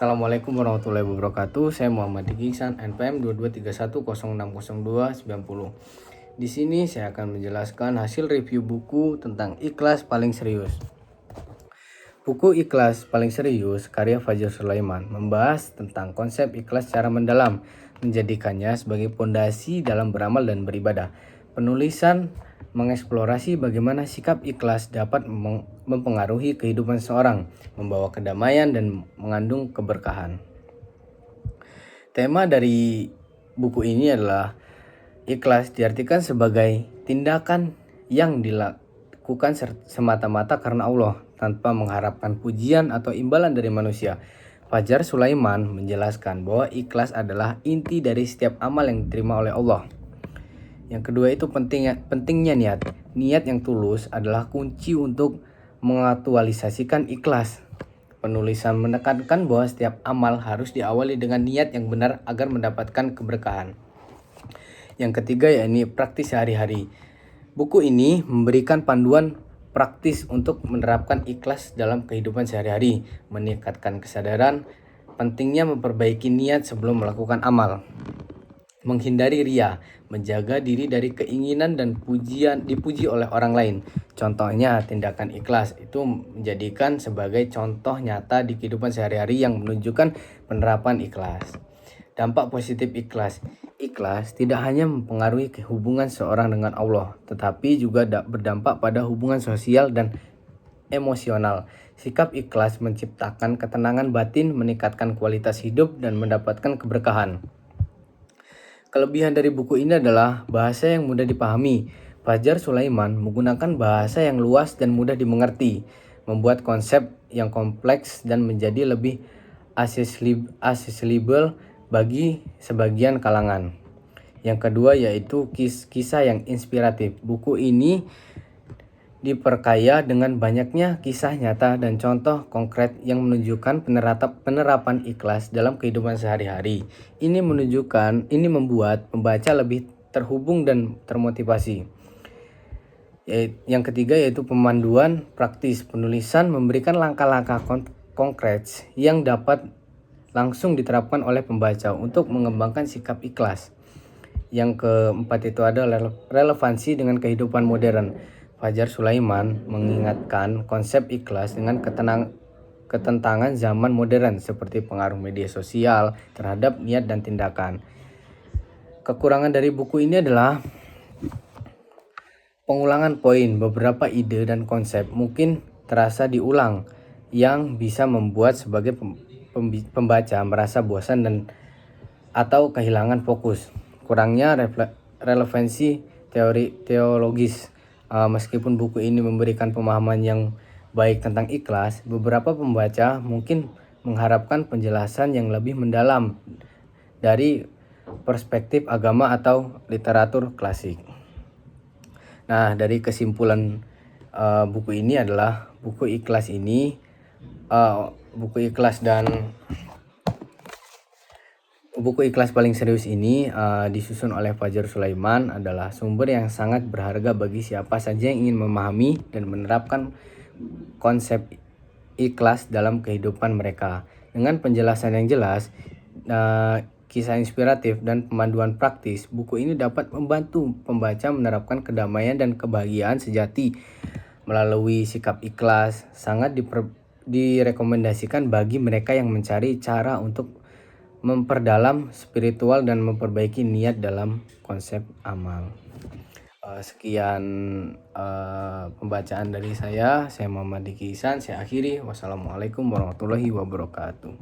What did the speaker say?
Assalamualaikum warahmatullahi wabarakatuh. Saya Muhammad Diki Ihsan, NPM 2231060290. Di sini saya akan menjelaskan hasil review buku tentang Ikhlas Paling Serius. Buku Ikhlas Paling Serius karya Fajar Sulaiman membahas tentang konsep ikhlas secara mendalam, menjadikannya sebagai pondasi dalam beramal dan beribadah. Penulisan mengeksplorasi bagaimana sikap ikhlas dapat mempengaruhi kehidupan seseorang, membawa kedamaian dan mengandung keberkahan. Tema dari buku ini adalah ikhlas diartikan sebagai tindakan yang dilakukan semata-mata karena Allah tanpa mengharapkan pujian atau imbalan dari manusia. Fajar Sulaiman menjelaskan bahwa ikhlas adalah inti dari setiap amal yang diterima oleh Allah. Yang kedua itu pentingnya niat. Niat yang tulus adalah kunci untuk mengaktualisasikan ikhlas. Penulisan menekankan bahwa setiap amal harus diawali dengan niat yang benar agar mendapatkan keberkahan. Yang ketiga yakni praktis sehari-hari. Buku ini memberikan panduan praktis untuk menerapkan ikhlas dalam kehidupan sehari-hari, meningkatkan kesadaran pentingnya memperbaiki niat sebelum melakukan amal. Menghindari ria, menjaga diri dari keinginan dan dipuji oleh orang lain. Contohnya tindakan ikhlas itu menjadikan sebagai contoh nyata di kehidupan sehari-hari yang menunjukkan penerapan ikhlas. Dampak positif ikhlas. Ikhlas tidak hanya mempengaruhi hubungan seorang dengan Allah, tetapi juga berdampak pada hubungan sosial dan emosional. Sikap ikhlas menciptakan ketenangan batin, meningkatkan kualitas hidup, dan mendapatkan keberkahan. Kelebihan dari buku ini adalah bahasa yang mudah dipahami. Fajar Sulaiman menggunakan bahasa yang luas dan mudah dimengerti, membuat konsep yang kompleks dan menjadi lebih accessible bagi sebagian kalangan. Yang kedua yaitu kisah yang inspiratif. Buku ini diperkaya dengan banyaknya kisah nyata dan contoh konkret yang menunjukkan penerapan ikhlas dalam kehidupan sehari-hari. Ini membuat pembaca lebih terhubung dan termotivasi. Yang ketiga yaitu pemanduan praktis. Penulisan memberikan langkah-langkah konkret yang dapat langsung diterapkan oleh pembaca untuk mengembangkan sikap ikhlas. Yang keempat itu ada relevansi dengan kehidupan modern. Fajar Sulaiman mengingatkan konsep ikhlas dengan ketentangan zaman modern seperti pengaruh media sosial terhadap niat dan tindakan. Kekurangan dari buku ini adalah pengulangan poin. Beberapa ide dan konsep mungkin terasa diulang yang bisa membuat sebagai pembaca merasa bosan atau kehilangan fokus. Kurangnya relevansi teologis. Meskipun buku ini memberikan pemahaman yang baik tentang ikhlas, beberapa pembaca mungkin mengharapkan penjelasan yang lebih mendalam dari perspektif agama atau literatur klasik. Nah, dari kesimpulan buku ini adalah buku ikhlas Paling Serius ini disusun oleh Fajar Sulaiman adalah sumber yang sangat berharga bagi siapa saja yang ingin memahami dan menerapkan konsep ikhlas dalam kehidupan mereka. Dengan penjelasan yang jelas, kisah inspiratif dan pemanduan praktis, buku ini dapat membantu pembaca menerapkan kedamaian dan kebahagiaan sejati melalui sikap ikhlas. Sangat direkomendasikan bagi mereka yang mencari cara untuk memperdalam spiritual dan memperbaiki niat dalam konsep amal. Sekian pembacaan dari saya Muhammad Diki Ihsan. Saya akhiri. Wassalamualaikum warahmatullahi wabarakatuh.